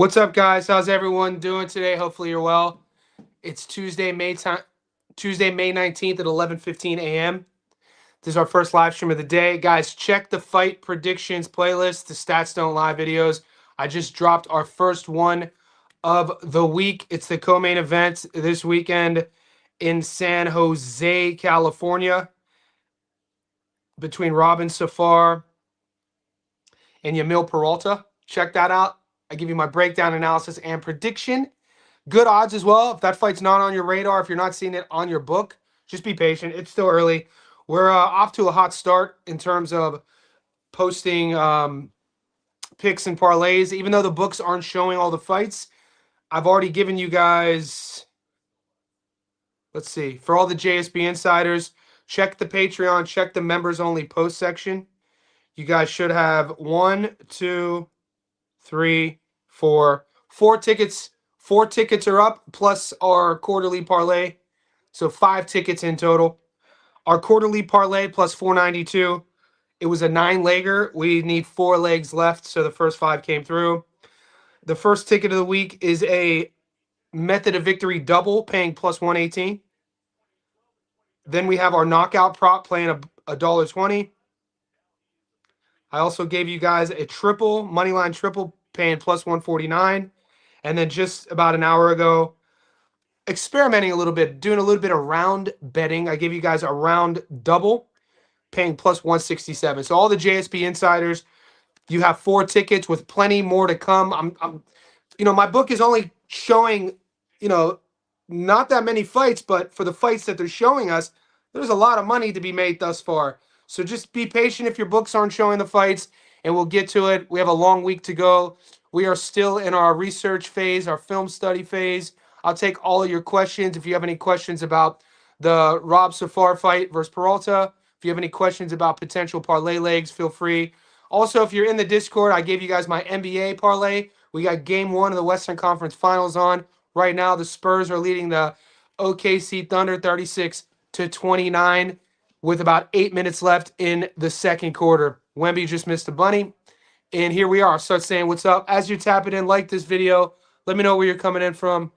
What's up, guys? How's everyone doing today? Hopefully you're well. It's Tuesday, May 19th at 11:15 a.m. This is our first live stream of the day. Guys, check the fight predictions playlist, the Stats Don't Lie videos. I just dropped our first one of the week. It's the co-main event this weekend in San Jose, California, between Robin Safar and Yamil Peralta. Check that out. I give you my breakdown, analysis, and prediction. Good odds as well. If that fight's not on your radar, if you're not seeing it on your book, just be patient. It's still early. We're off to a hot start in terms of posting picks and parlays. Even though the books aren't showing all the fights, I've already given you guys, let's see, for all the JSB insiders, check the Patreon, check the members only post section. You guys should have one, two, three, four tickets. 4 tickets are up, plus our quarterly parlay. So 5 tickets in total. Our quarterly parlay plus 492. It was a 9-legger. We need 4 legs left, so the first 5 came through. The first ticket of the week is a method of victory double, paying plus 118. Then we have our knockout prop playing a $1.20. I also gave you guys a triple, moneyline triple, paying plus 149. And then just about an hour ago, experimenting a little bit, doing a little bit of round betting. I gave you guys a round double, paying plus 167. So all the JSP insiders, you have 4 tickets with plenty more to come. My book is only showing, not that many fights, but for the fights that they're showing us, there's a lot of money to be made thus far. So just be patient if your books aren't showing the fights, and we'll get to it. We have a long week to go. We are still in our research phase, our film study phase. I'll take all of your questions. If you have any questions about the Rob Safar fight versus Peralta, if you have any questions about potential parlay legs, feel free. Also, if you're in the Discord, I gave you guys my NBA parlay. We got game 1 of the Western Conference Finals on. Right now, the Spurs are leading the OKC Thunder 36-29 with about 8 minutes left in the second quarter. Wemby just missed a bunny. And here we are. Start saying what's up. As you tap it in, like this video. Let me know where you're coming in from.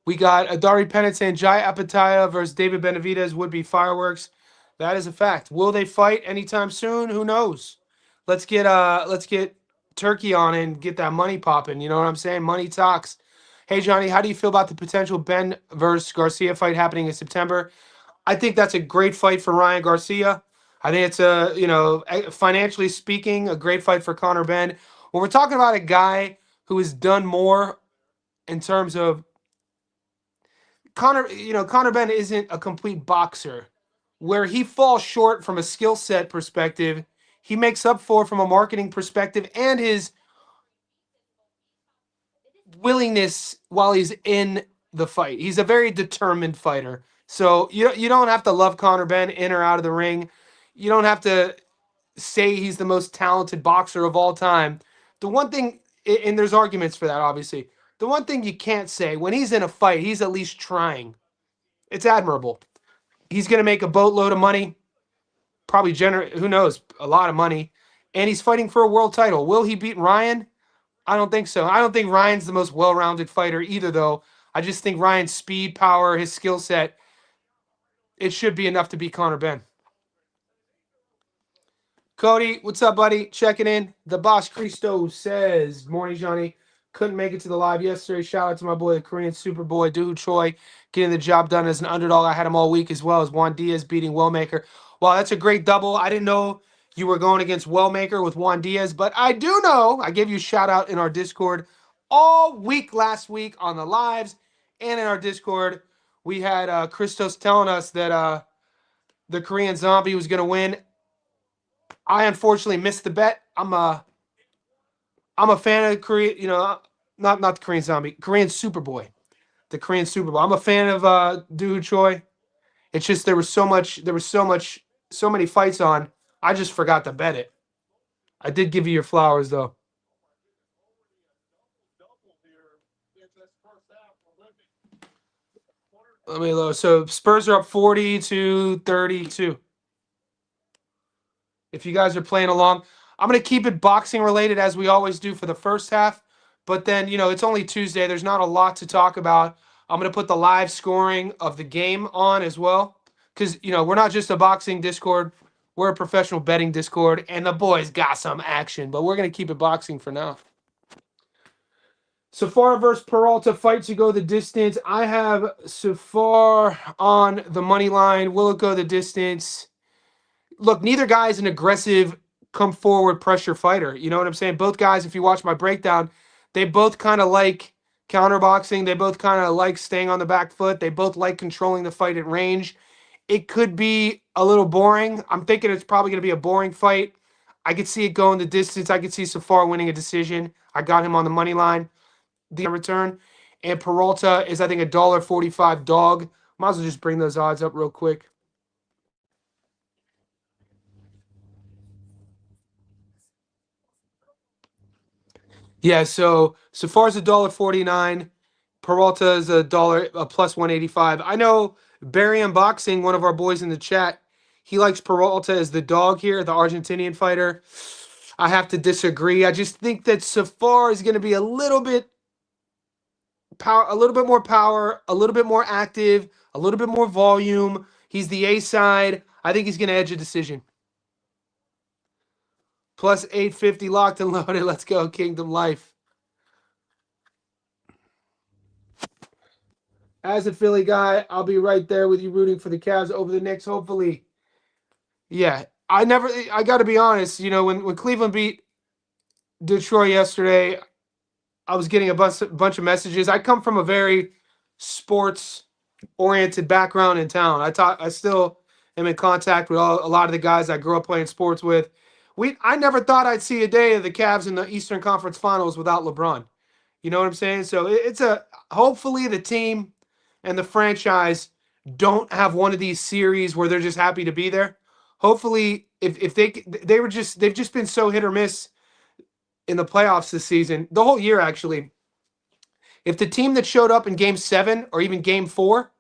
We got Adari Pennant saying Jai Apataya versus David Benavidez would be fireworks. That is a fact. Will they fight anytime soon? Who knows? Let's get Turkey on and get that money popping. You know what I'm saying? Money talks. Hey Johnny, how do you feel about the potential Ben versus Garcia fight happening in September? I think that's a great fight for Ryan Garcia. I think it's financially speaking, a great fight for Conor Ben. When we're talking about a guy who has done more in terms of Conor Ben isn't a complete boxer. Where he falls short from a skill set perspective, he makes up for from a marketing perspective and his willingness while he's in the fight. He's a very determined fighter. So you don't have to love Conor Ben in or out of the ring. You don't have to say he's the most talented boxer of all time. The one thing, and there's arguments for that, obviously. The one thing you can't say, when he's in a fight, he's at least trying. It's admirable. He's going to make a boatload of money, probably who knows, a lot of money, and he's fighting for a world title. Will he beat Ryan? I don't think so. I don't think Ryan's the most well-rounded fighter either, though. I just think Ryan's speed, power, his skill set, it should be enough to beat Conor Ben. Cody, what's up, buddy? Checking in. The Boss Christo says, morning, Johnny. Couldn't make it to the live yesterday. Shout out to my boy, the Korean Superboy, Doohoo Choi, getting the job done as an underdog. I had him all week, as well as Juan Diaz beating Wellmaker. Wow, that's a great double. I didn't know you were going against Wellmaker with Juan Diaz, but I do know, I gave you a shout out in our Discord all week last week on the lives and in our Discord. We had Christos telling us that the Korean Zombie was going to win. I unfortunately missed the bet. I'm a fan of Korea, not the Korean Zombie, Korean Superboy, the Korean Superboy. I'm a fan of Doohoo Choi. It's just there was so many fights on. I just forgot to bet it. I did give you your flowers though. Let me load. So Spurs are up 40-32. If you guys are playing along, I'm going to keep it boxing related as we always do for the first half. But then, it's only Tuesday. There's not a lot to talk about. I'm going to put the live scoring of the game on as well. Because, we're not just a boxing Discord. We're a professional betting Discord. And the boys got some action. But we're going to keep it boxing for now. Safar versus Peralta, fight to go the distance. I have Safar on the money line. Will it go the distance? Look, neither guy is an aggressive, come forward pressure fighter. You know what I'm saying? Both guys, if you watch my breakdown, they both kind of like counterboxing. They both kind of like staying on the back foot. They both like controlling the fight at range. It could be a little boring. I'm thinking it's probably going to be a boring fight. I could see it going the distance. I could see Safar winning a decision. I got him on the money line. The return. And Peralta is, I think, $1.45 dog. Might as well just bring those odds up real quick. Yeah, so far as $1.49, Peralta is a plus 185. I know Barry Unboxing, one of our boys in the chat, he likes Peralta as the dog here, the Argentinian fighter. I have to disagree. I just think that Safar is going to be a little bit more power, a little bit more active, a little bit more volume. He's the A side. I think he's going to edge a decision. Plus 850 locked and loaded. Let's go, Kingdom Life. As a Philly guy, I'll be right there with you rooting for the Cavs over the Knicks, hopefully. Yeah, I got to be honest, when Cleveland beat Detroit yesterday, I was getting a bunch of messages. I come from a very sports-oriented background in town. I still am in contact with a lot of the guys I grew up playing sports with. I never thought I'd see a day of the Cavs in the Eastern Conference Finals without LeBron. You know what I'm saying? So hopefully the team and the franchise don't have one of these series where they're just happy to be there. Hopefully, if they've just been so hit or miss in the playoffs this season, the whole year actually. If the team that showed up in Game 7 or even Game 4,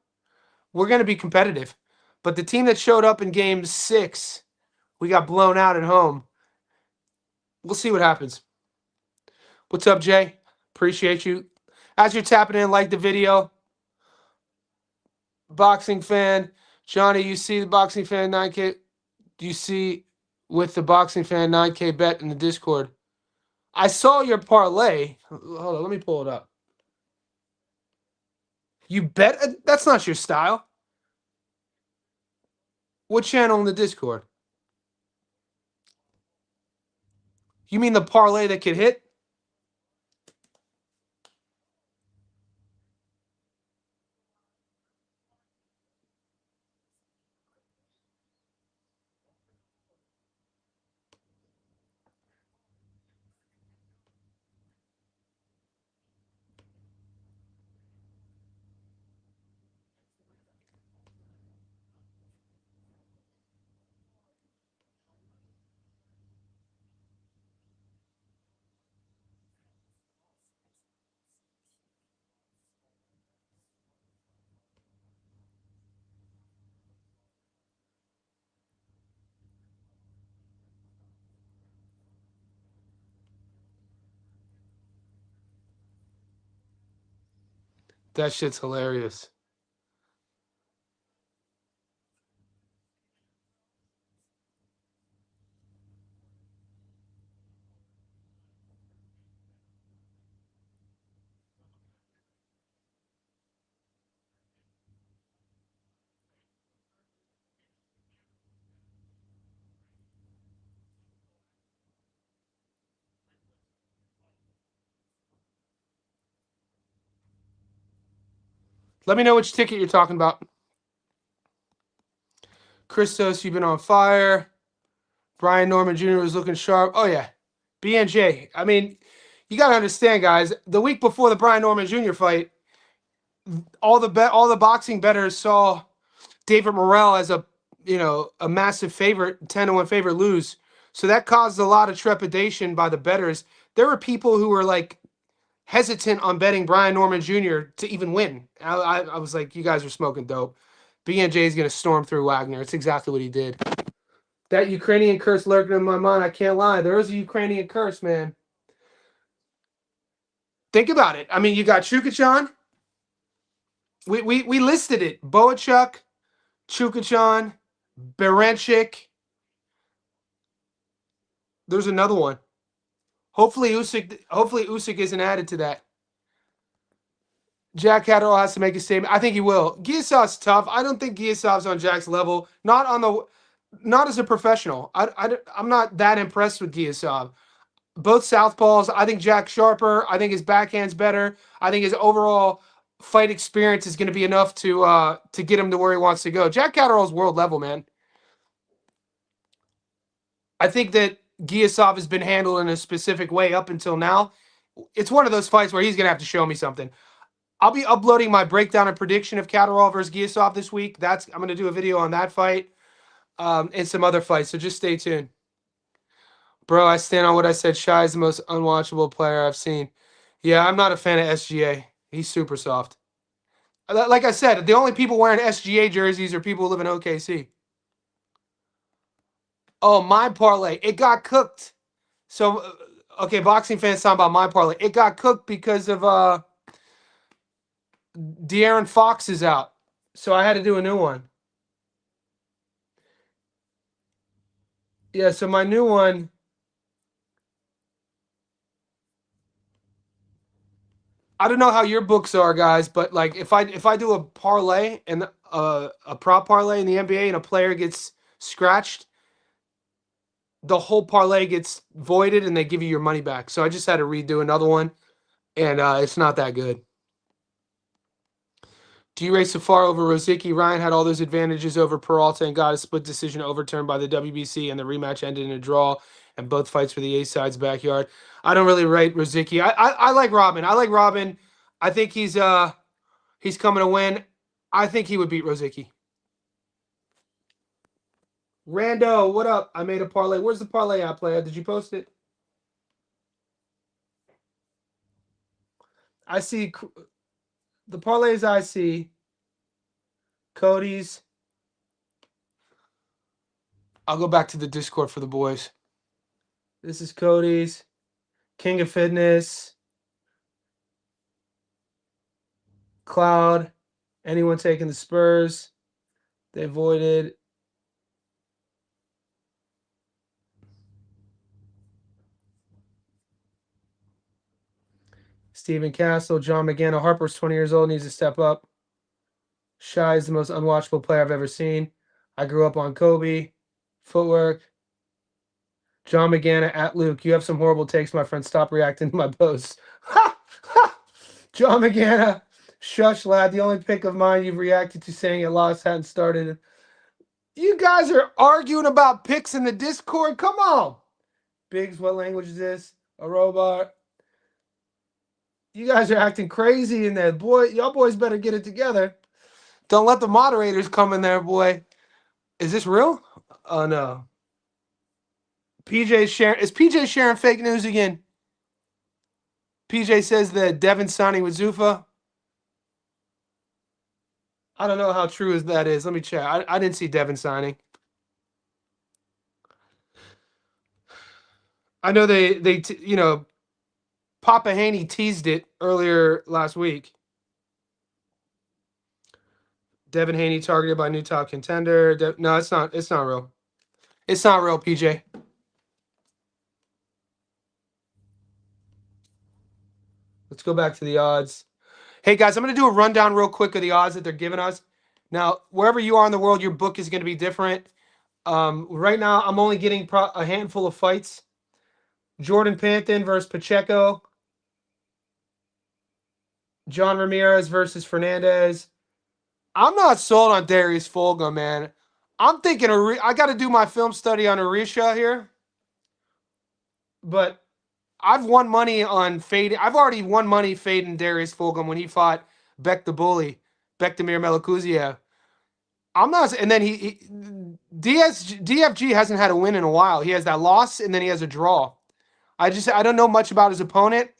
we're going to be competitive. But the team that showed up in Game 6, we got blown out at home. We'll see what happens. What's up, Jay? Appreciate you. As you're tapping in, like the video. Boxing fan. Johnny, you see the boxing fan 9K? Do you see with the boxing fan 9K bet in the Discord? I saw your parlay. Hold on, let me pull it up. You bet? That's not your style. What channel in the Discord? You mean the parlay that could hit? That shit's hilarious. Let me know which ticket you're talking about. Christos, you've been on fire. Brian Norman Jr. was looking sharp. Oh, yeah. BNJ. I mean, you got to understand, guys. The week before the Brian Norman Jr. fight, all the boxing bettors saw David Morrell as a massive favorite, 10-1 favorite lose. So that caused a lot of trepidation by the bettors. There were people who were like hesitant on betting Brian Norman Jr. to even win. I was like, you guys are smoking dope. BNJ is going to storm through Wagner. It's exactly what he did. That Ukrainian curse lurking in my mind, I can't lie. There is a Ukrainian curse, man. Think about it. I mean, you got Chukachan. We listed it. Boachuk, Chukachan, Berenchik. There's another one. Hopefully Usyk isn't added to that. Jack Catterall has to make a statement. I think he will. Giasov's tough. I don't think Giasov's on Jack's level. Not as a professional. I'm not that impressed with Giasov. Both southpaws. I think Jack's sharper. I think his backhand's better. I think his overall fight experience is going to be enough to get him to where he wants to go. Jack Catterall's world level, man. I think that Giasov has been handled in a specific way up until now. It's one of those fights where he's going to have to show me something. I'll be uploading my breakdown and prediction of Catterall versus Giasov this week. I'm going to do a video on that fight and some other fights, so just stay tuned. Bro, I stand on what I said. Shy is the most unwatchable player I've seen. Yeah, I'm not a fan of SGA. He's super soft. Like I said, the only people wearing SGA jerseys are people who live in OKC. Oh, my parlay. It got cooked. So, okay, boxing fans talking about my parlay. It got cooked because of De'Aaron Fox is out. So I had to do a new one. Yeah, so my new one. I don't know how your books are, guys, but like if I do a parlay and a prop parlay in the NBA and a player gets scratched, the whole parlay gets voided and they give you your money back. So I just had to redo another one, and it's not that good. Do you race Safar over Rozicki? Ryan had all those advantages over Peralta and got a split decision overturned by the WBC, and the rematch ended in a draw, and both fights were the A-side's backyard. I don't really rate Rozicki. I like Robin. I like Robin. I think he's coming to win. I think he would beat Rozicki. Rando, what up? I made a parlay. Where's the parlay app, player? Did you post it? I see the parlays I see. Cody's. I'll go back to the Discord for the boys. This is Cody's. King of Fitness. Cloud. Anyone taking the Spurs? They avoided. Stephen Castle. John McGann. Harper's 20 years old. Needs to step up. Shy is the most unwatchable player I've ever seen. I grew up on Kobe. Footwork. John McGann at Luke. You have some horrible takes, my friend. Stop reacting to my posts. John McGann. Shush, lad. The only pick of mine you've reacted to saying it lost hadn't started. You guys are arguing about picks in the Discord? Come on. Biggs, what language is this? A robot. You guys are acting crazy in there. Boy, y'all boys better get it together. Don't let the moderators come in there, boy. Is this real? Oh, no. PJ sharing. Is PJ sharing fake news again? PJ says that Devin signing with Zuffa. I don't know how true that is. Let me check. I didn't see Devin signing. I know they Papa Haney teased it earlier last week. Devin Haney targeted by new top contender. No, it's not. It's not real. It's not real, PJ. Let's go back to the odds. Hey, guys, I'm going to do a rundown real quick of the odds that they're giving us. Now, wherever you are in the world, your book is going to be different. Right now, I'm only getting a handful of fights. Jordan Panthin versus Pacheco. John Ramirez versus Fernandez. I'm not sold on Darius Fulgham, man. I'm thinking I got to do my film study on Arisha here. But I've won money on fading. I've already won money fading Darius Fulgham when he fought Beck the Bully, Bektamir Melikuziev. I'm not, and then DFG hasn't had a win in a while. He has that loss, and then he has a draw. I don't know much about his opponent.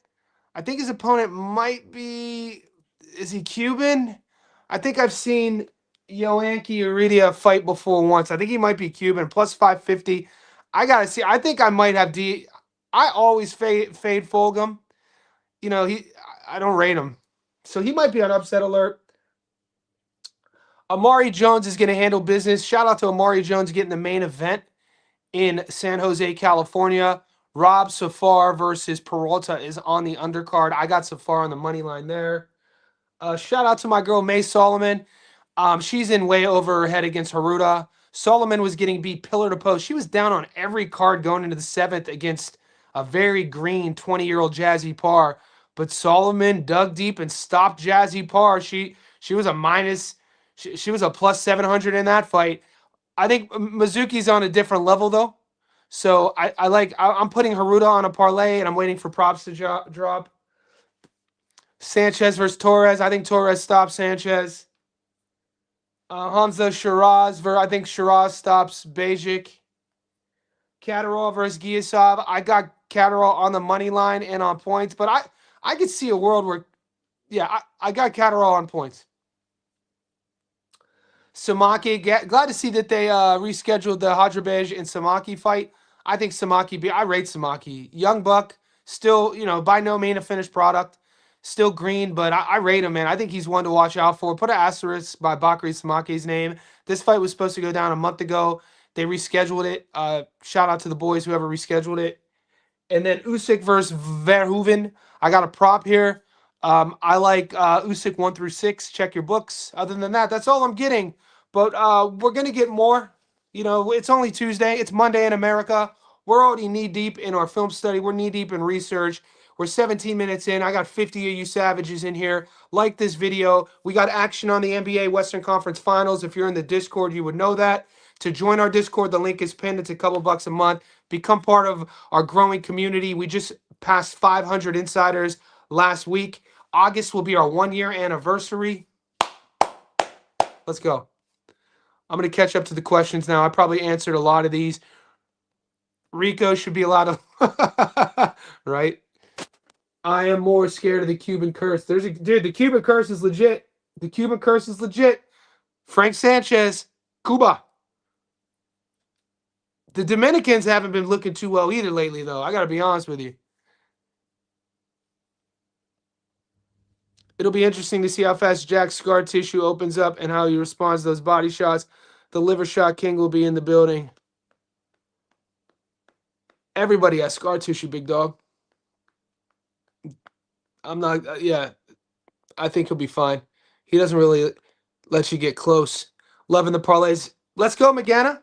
I think his opponent might be, is he Cuban? I think I've seen Yoanki Uridia fight before once. I think he might be Cuban, plus 550. I got to see. I think I might have I always fade Fulgham. you know, I don't rate him. So he might be on upset alert. Amari Jones is going to handle business. Shout out to Amari Jones getting the main event in San Jose, California. Rob Safar versus Peralta is on the undercard. I got Safar on the money line there. Shout out to my girl May Solomon. She's in way over her head against Haruta. Solomon was getting beat pillar to post. She was down on every card going into the seventh against a very green 20-year-old Jazzy Parr. But Solomon dug deep and stopped Jazzy Parr. She was a minus. She was a plus 700 in that fight. I think Mizuki's on a different level though. So I'm putting Haruta on a parlay and I'm waiting for props to drop. Sanchez versus Torres. I think Torres stops Sanchez. Hamza Shiraz. I think Shiraz stops Bejic. Catterall versus Giasov. I got Catterall on the money line and on points, but I could see a world where, yeah, I got Catterall on points. Samaki, glad to see that they rescheduled the Hadrabej and Samaki fight. I think Samaki, I rate Samaki. Young buck, still, by no means a finished product. Still green, but I rate him, man. I think he's one to watch out for. Put an asterisk by Bakary Samaki's name. This fight was supposed to go down a month ago. They rescheduled it. Shout out to the boys, whoever rescheduled it. And then Usyk versus Verhoeven. I got a prop here. I like Usyk 1 through 6. Check your books. Other than that, that's all I'm getting. But we're going to get more. It's only Tuesday. It's Monday in America. We're already knee-deep in our film study. We're knee-deep in research. We're 17 minutes in. I got 50 of you savages in here. Like this video. We got action on the NBA Western Conference Finals. If you're in the Discord, you would know that. To join our Discord, the link is pinned. It's a couple bucks a month. Become part of our growing community. We just passed 500 insiders last week. August will be our 1-year anniversary. Let's go. I'm going to catch up to the questions now. I probably answered a lot of these. Rico should be allowed to... right? I am more scared of the Cuban curse. Dude, the Cuban curse is legit. The Cuban curse is legit. Frank Sanchez, Cuba. The Dominicans haven't been looking too well either lately, though. I got to be honest with you. It'll be interesting to see how fast Jack's scar tissue opens up and how he responds to those body shots. The liver shot king will be in the building. Everybody has scar tissue, big dog. I'm not, yeah. I think he'll be fine. He doesn't really let you get close. Loving the parlays. Let's go, Magana.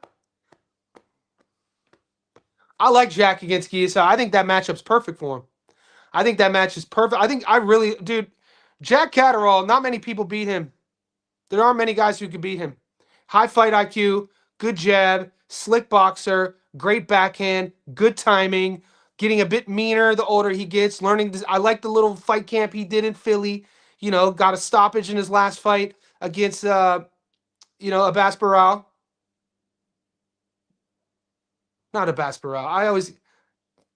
I like Jack against Giasa. I think that matchup's perfect for him. I think that match is perfect. Dude, Jack Catterall, not many people beat him. There aren't many guys who can beat him. High fight IQ, good jab, slick boxer, great backhand, good timing, getting a bit meaner the older he gets, learning this. I like the little fight camp he did in Philly. Got a stoppage in his last fight against, Abbas Barral. Not Abbas Barral.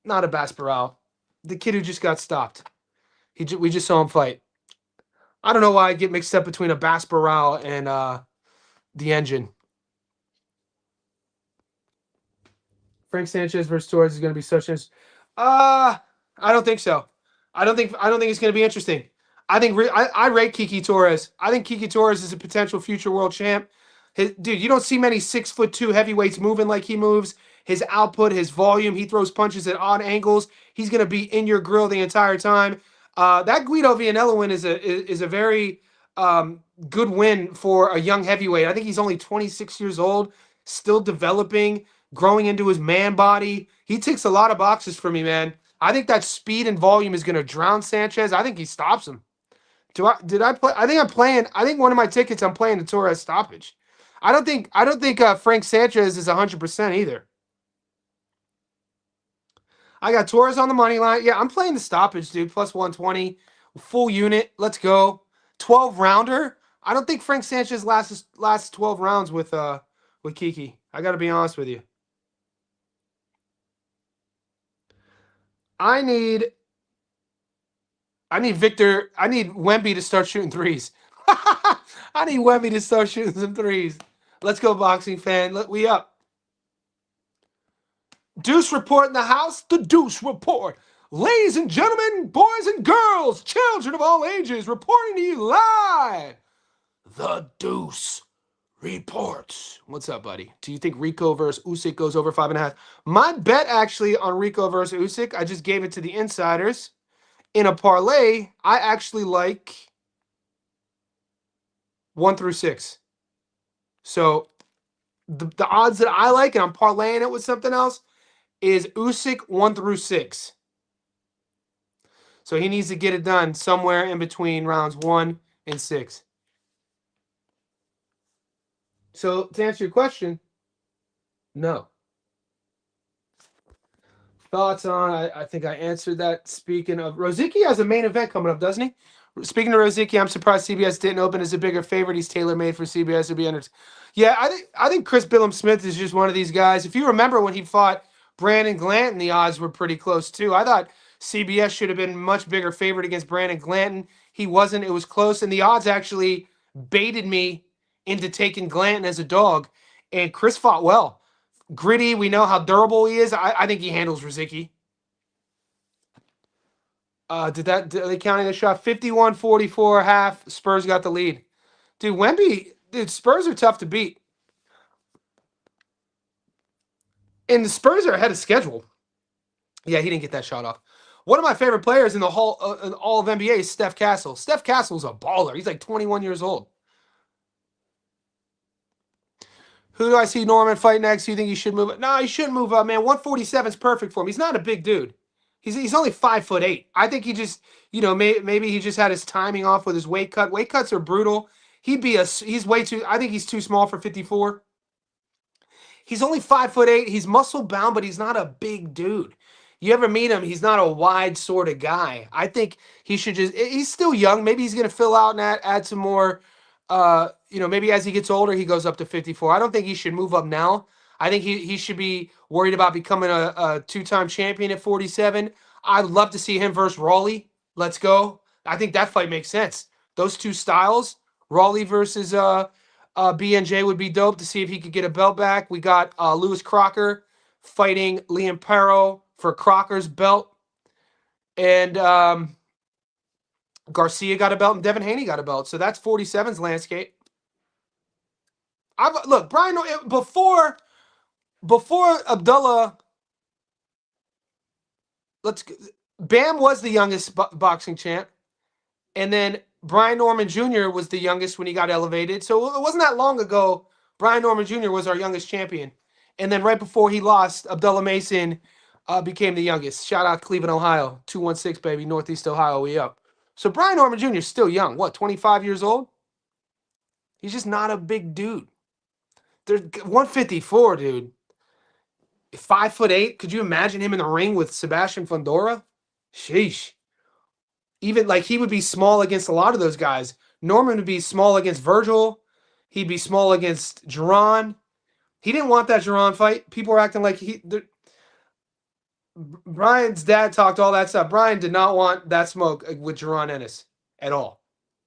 Not Abbas Barral. The kid who just got stopped. We just saw him fight. I don't know why I get mixed up between Abbas Barral and the Engine. Frank Sanchez versus Torres is going to be such an. I don't think so. I don't think it's going to be interesting. I rate Kiki Torres. I think Kiki Torres is a potential future world champ. Dude, you don't see many 6'2" heavyweights moving like he moves. His output, his volume, he throws punches at odd angles. He's going to be in your grill the entire time. That Guido Vianello win is a very good win for a young heavyweight. I think he's only 26 years old, still developing, growing into his man body. He ticks a lot of boxes for me, man. I think that speed and volume is going to drown Sanchez. I think he stops him. Did I play? I think one of my tickets I'm playing the Torres stoppage. I don't think Frank Sanchez is 100% either. I got Torres on the money line. Yeah, I'm playing the stoppage, dude. Plus 120. Full unit. Let's go. 12-rounder. I don't think Frank Sanchez lasts 12 rounds with Kiki. I got to be honest with you. I need Wemby to start shooting threes. I need Wemby to start shooting some threes. Let's go, boxing fan. We up. Deuce report in the house. The Deuce report. Ladies and gentlemen, boys and girls, children of all ages, reporting to you live, the Deuce Reports. What's up, buddy? Do you think Rico versus Usyk goes over 5.5? My bet actually on Rico versus Usyk, I just gave it to the insiders. In a parlay, I actually like 1 through 6. So the odds that I like, and I'm parlaying it with something else, is Usyk 1 through 6. So he needs to get it done somewhere in between rounds 1 and 6. So to answer your question, no. Thoughts on? I think I answered that. Speaking of, Rozicki has a main event coming up, doesn't he? Speaking of Rozicki, I'm surprised CBS didn't open as a bigger favorite. He's tailor made for CBS to be entered. Yeah, I think Chris Billum Smith is just one of these guys. If you remember when he fought Brandon Glanton, the odds were pretty close too. I thought CBS should have been much bigger favorite against Brandon Glanton. He wasn't. It was close, and the odds actually baited me into taking Glanton as a dog. And Chris fought well. Gritty, we know how durable he is. I think he handles Rozicki. Are they counting the shot? 51-44 half. Spurs got the lead. Dude, Wemby, dude, Spurs are tough to beat. And the Spurs are ahead of schedule. Yeah, he didn't get that shot off. One of my favorite players in all of NBA is Steph Castle. Steph Castle's a baller. He's like 21 years old. Who do I see Norman fight next? Do you think he should move up? No, he shouldn't move up, man. 147 is perfect for him. He's not a big dude. He's only 5'8". I think he just, maybe he just had his timing off with his weight cut. Weight cuts are brutal. He's way too, I think he's too small for 54. He's only 5'8". He's muscle bound, but he's not a big dude. You ever meet him? He's not a wide sort of guy. I think he should he's still young. Maybe he's going to fill out and add some more, maybe as he gets older, he goes up to 54. I don't think he should move up now. I think he should be worried about becoming a two-time champion at 47. I'd love to see him versus Raleigh. Let's go. I think that fight makes sense. Those two styles, Raleigh versus BNJ would be dope to see if he could get a belt back. We got Lewis Crocker fighting Liam Perro for Crocker's belt. And Garcia got a belt and Devin Haney got a belt. So that's 47's landscape. Look, Brian, before Abdullah, Bam was the youngest boxing champ. And then Brian Norman Jr. was the youngest when he got elevated. So it wasn't that long ago. Brian Norman Jr. was our youngest champion. And then right before he lost, Abdullah Mason became the youngest. Shout out Cleveland, Ohio. 216, baby. Northeast Ohio, we up. So Brian Norman Jr. is still young. What, 25 years old? He's just not a big dude. They're 154, dude. 5'8". Could you imagine him in the ring with Sebastian Fundora? Sheesh. Even like he would be small against a lot of those guys. Norman would be small against Virgil. He'd be small against Jerron. He didn't want that Jerron fight. People were acting like Brian's dad talked all that stuff. Brian did not want that smoke with Jerron Ennis at all.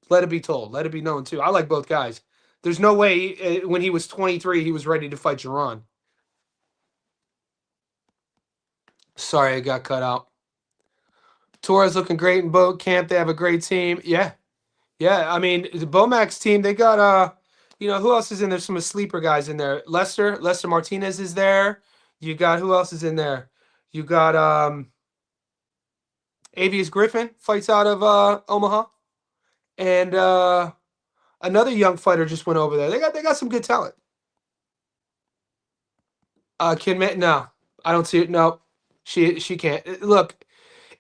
Let it be told. Let it be known too. I like both guys. There's no way when he was 23 he was ready to fight Jerron. Sorry, I got cut out. Torres looking great in boat camp. They have a great team. Yeah. I mean, the Bomax team, they got who else is in there? Some sleeper guys in there. Lester Martinez is there. You got who else is in there? You got Avius Griffin fights out of Omaha. And another young fighter just went over there. They got some good talent. No, I don't see it. No, she can't. Look,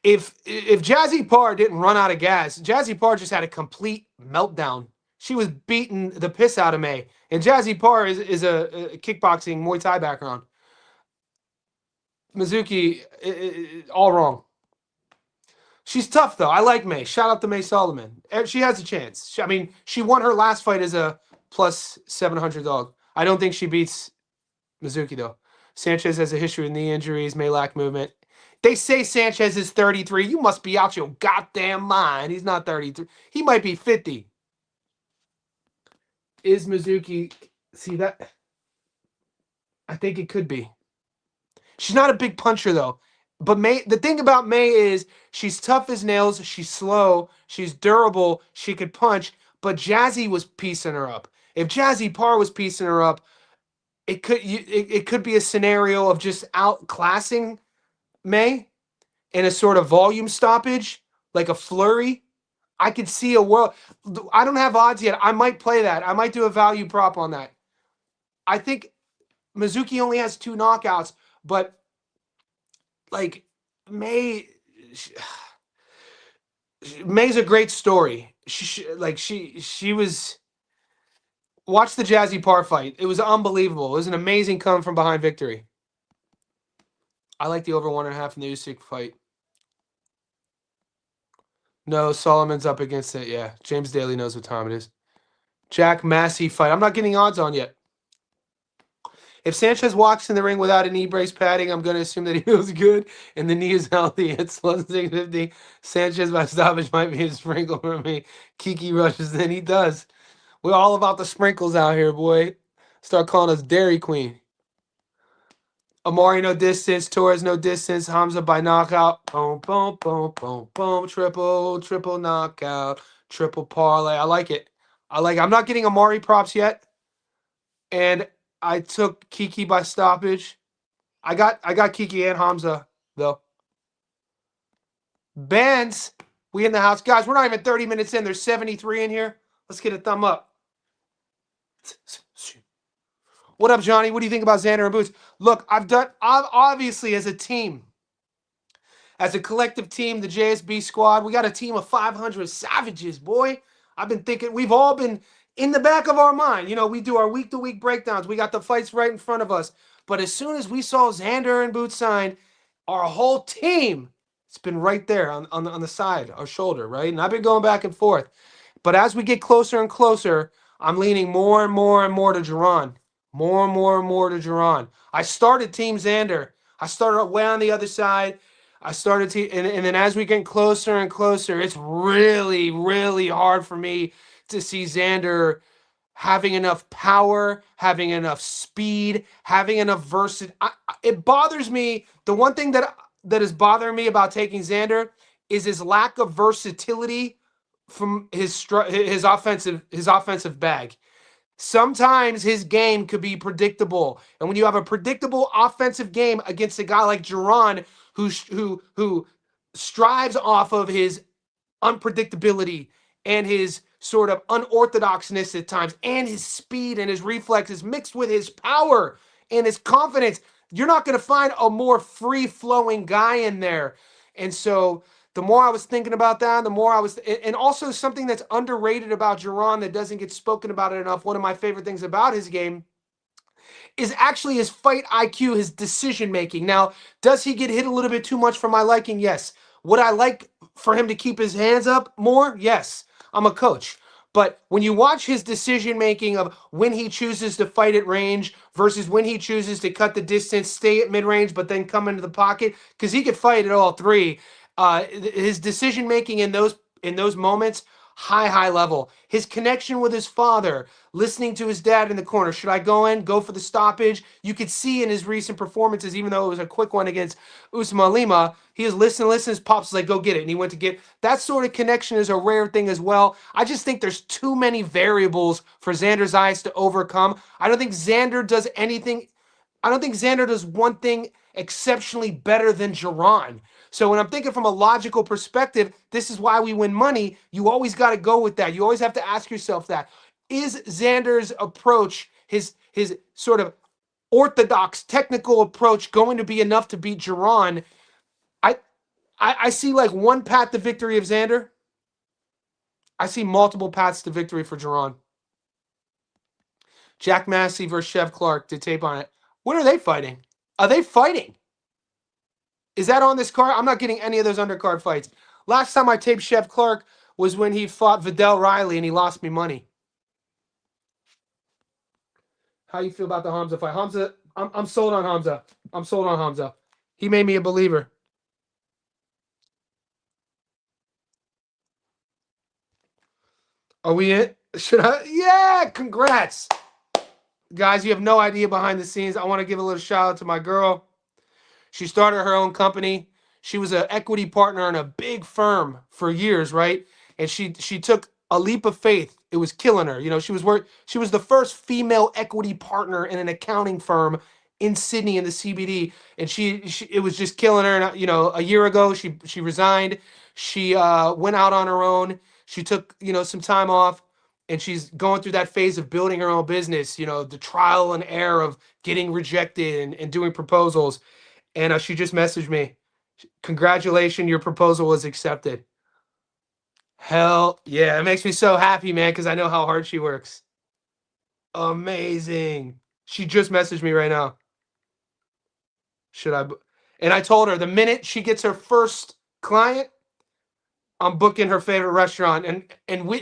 if Jazzy Parr didn't run out of gas, Jazzy Parr just had a complete meltdown. She was beating the piss out of May. And Jazzy Parr is a kickboxing Muay Thai background. Mizuki, all wrong. She's tough, though. I like May. Shout out to May Solomon. She has a chance. She won her last fight as a plus 700 dog. I don't think she beats Mizuki, though. Sanchez has a history of knee injuries, may lack movement. They say Sanchez is 33. You must be out your goddamn mind. He's not 33. He might be 50. Is Mizuki... See that? I think it could be. She's not a big puncher, though. But May, the thing about May is she's tough as nails. She's slow. She's durable. She could punch. But Jazzy was piecing her up. If Jazzy Parr was piecing her up, it could be a scenario of just outclassing May in a sort of volume stoppage, like a flurry. I could see a world. I don't have odds yet. I might play that. I might do a value prop on that. I think Mizuki only has 2 knockouts, but like May, May's a great story. She was. Watch the Jazzy Parr fight. It was unbelievable. It was an amazing come from behind victory. I like the over 1.5 in the Usyk fight. No, Solomon's up against it. Yeah, James Daly knows what time it is. Jack Massey fight. I'm not getting odds on yet. If Sanchez walks in the ring without a knee brace padding, I'm going to assume that he feels good and the knee is healthy. It's plus 650. Sanchez by stoppage might be a sprinkle for me. Kiki rushes in. He does. We're all about the sprinkles out here, boy. Start calling us Dairy Queen. Amari no distance. Torres no distance. Hamza by knockout. Boom, boom, boom, boom, boom. Triple knockout. Triple parlay. I like it. I'm not getting Amari props yet. And I took Kiki by stoppage. I got Kiki and Hamza, though. Benz, we in the house. Guys, we're not even 30 minutes in. There's 73 in here. Let's get a thumb up. What up, Johnny? What do you think about Xander and Boots? Look, I've obviously as a team, as a collective team, the JSB squad, we got a team of 500 savages, boy. I've been thinking, we've all been in the back of our mind. You know, we do our week-to-week breakdowns. We got the fights right in front of us. But as soon as we saw Xander and Boots sign, our whole team, it's been right there on the side, our shoulder, right? And I've been going back and forth. But as we get closer and closer, I'm leaning more and more and more to Jerron. More and more and more to Jerron. I started Team Xander. I started way on the other side. I started to, and then as we get closer and closer, it's really, really hard for me to see Xander having enough power, having enough speed, having enough versatility. It bothers me. The one thing that is bothering me about taking Xander is his lack of versatility from his offensive bag. Sometimes his game could be predictable, and when you have a predictable offensive game against a guy like Jerron, who strives off of his unpredictability and his sort of unorthodoxness at times, and his speed and his reflexes mixed with his power and his confidence, you're not going to find a more free-flowing guy in there. And so the more I was thinking about that, the more I was, and also something that's underrated about Jerron that doesn't get spoken about it enough, one of my favorite things about his game is actually his fight IQ, his decision making. Now, does he get hit a little bit too much for my liking? Yes. Would I like for him to keep his hands up more? Yes. I'm a coach. But when you watch his decision making of when he chooses to fight at range versus when he chooses to cut the distance, stay at mid range, but then come into the pocket, because he could fight at all three. His decision making in those moments, high level. His connection with his father, listening to his dad in the corner. Should I go for the stoppage? You could see in his recent performances, even though it was a quick one against Usman Lima, he was listening. His pops was like, go get it. And he went to get that sort of connection is a rare thing as well. I just think there's too many variables for Xander's eyes to overcome. I don't think Xander does one thing exceptionally better than Jerron. So when I'm thinking from a logical perspective, this is why we win money. You always got to go with that. You always have to ask yourself that. Is Xander's approach, his sort of orthodox technical approach, going to be enough to beat Jerron? I see like one path to victory of Xander. I see multiple paths to victory for Jerron. Jack Massey versus Chev Clark. Did tape on it. When are they fighting? Are they fighting? Is that on this card? I'm not getting any of those undercard fights. Last time I taped Chev Clark was when he fought Vidal Riley and he lost me money. How you feel about the Hamza fight? Hamza, I'm sold on Hamza. I'm sold on Hamza. He made me a believer. Are we in? Should I? Yeah, congrats. Guys, you have no idea behind the scenes. I want to give a little shout out to my girl. She started her own company. She was an equity partner in a big firm for years, right? And she took a leap of faith. It was killing her. She was the first female equity partner in an accounting firm in Sydney in the CBD, and she it was just killing her. And a year ago she resigned. She went out on her own. She took some time off, and she's going through that phase of building her own business. The trial and error of getting rejected and doing proposals. And she just messaged me. Congratulations, your proposal was accepted. Hell yeah, it makes me so happy, man, because I know how hard she works. Amazing. She just messaged me right now. Should I? And I told her the minute she gets her first client, I'm booking her favorite restaurant. And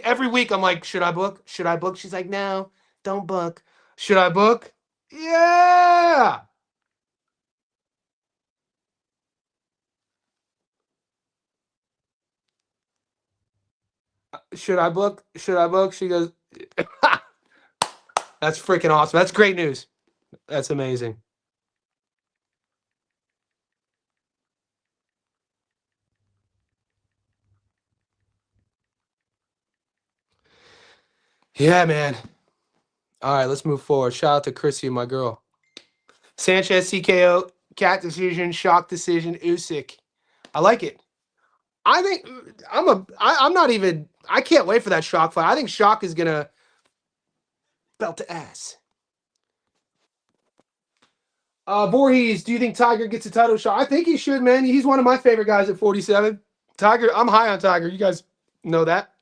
every week I'm like, should I book? Should I book? She's like, no, don't book. Should I book? Yeah. Should I book? Should I book? She goes, that's freaking awesome. That's great news. That's amazing. Yeah, man. All right, let's move forward. Shout out to Chrissy, my girl. Sanchez TKO, cat decision, shock decision, Usyk. I like it. I think I'm not even. I can't wait for that shock fight. I think shock is gonna belt the ass. Voorhees, do you think Tiger gets a title shot? I think he should, man. He's one of my favorite guys at 47. Tiger, I'm high on Tiger. You guys know that.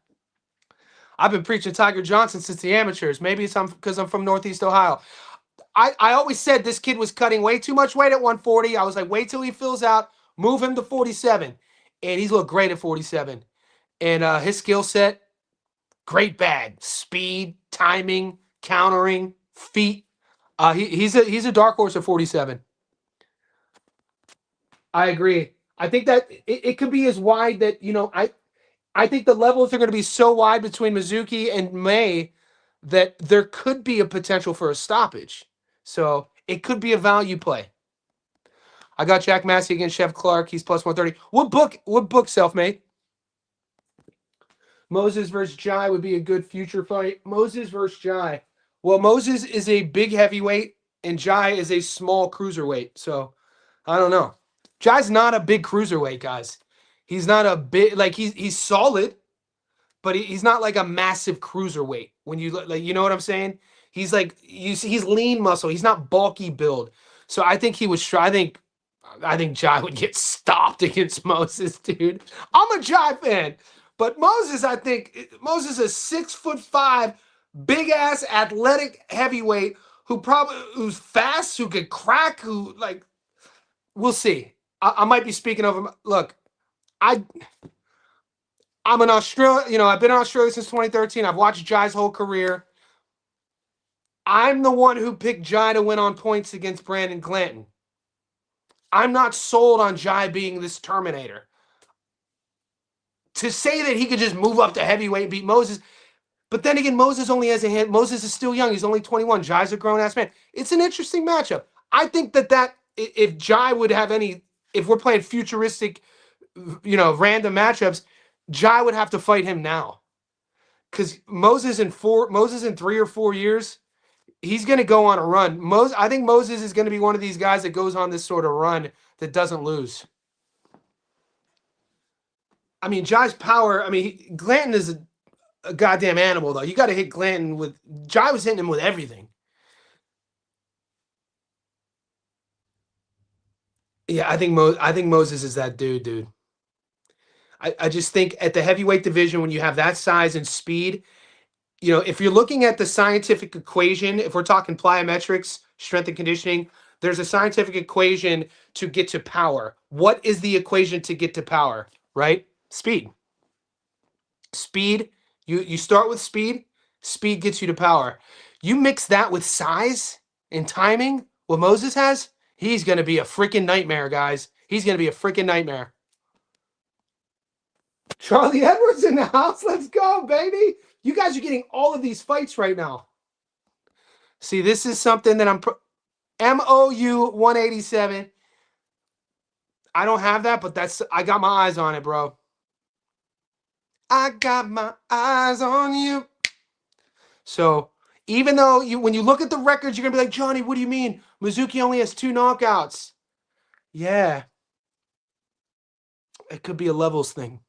I've been preaching Tiger Johnson since the amateurs. Maybe it's because I'm from Northeast Ohio. I always said this kid was cutting way too much weight at 140. I was like, wait till he fills out, move him to 47. And he's looked great at 47. And his skill set, great bag. Speed, timing, countering, feet. He's a dark horse at 47. I agree. I think that it could be as wide that, I think the levels are going to be so wide between Mizuki and May that there could be a potential for a stoppage. So it could be a value play. I got Jack Massey against Chef Clark. He's plus 130. What book self-made? Moses versus Jai would be a good future fight. Moses versus Jai. Well, Moses is a big heavyweight and Jai is a small cruiserweight. So I don't know. Jai's not a big cruiserweight, guys. He's not a big, like he's solid, but he's not like a massive cruiserweight. When you like, you know what I'm saying? He's like he's lean muscle. He's not bulky build. So I think he would try. I think Jai would get stopped against Moses, dude. I'm a Jai fan, but Moses, I think Moses is 6'5", big ass athletic heavyweight who's fast, who could crack, who like. We'll see. I might be speaking of him. Look, I'm an Australian. I've been in Australia since 2013. I've watched Jai's whole career. I'm the one who picked Jai to win on points against Brandon Glanton. I'm not sold on Jai being this Terminator. To say that he could just move up to heavyweight and beat Moses, but then again, Moses only has a hand. Moses is still young. He's only 21. Jai's a grown-ass man. It's an interesting matchup. I think that if Jai would have any, if we're playing futuristic, random matchups, Jai would have to fight him now. Because Moses in 3 or 4 years, he's going to go on a run. I think Moses is going to be one of these guys that goes on this sort of run that doesn't lose. I mean, Jai's power. I mean, Glanton is a goddamn animal, though. You got to hit Glanton with. Jai was hitting him with everything. Yeah, I think Moses is that dude. I just think at the heavyweight division, when you have that size and speed, if you're looking at the scientific equation, if we're talking plyometrics, strength and conditioning, there's a scientific equation to get to power. What is the equation to get to power, right? Speed. Speed, you start with speed. Speed gets you to power. You mix that with size and timing, what Moses has, he's going to be a freaking nightmare, guys. He's going to be a freaking nightmare. Charlie Edwards in the house. Let's go, baby. You guys are getting all of these fights right now. See, this is something that I'm MOU 187. I don't have that, but I got my eyes on it, bro. I got my eyes on you. So even though when you look at the records, you're gonna be like, Johnny, what do you mean? Mizuki only has 2 knockouts. Yeah, it could be a levels thing.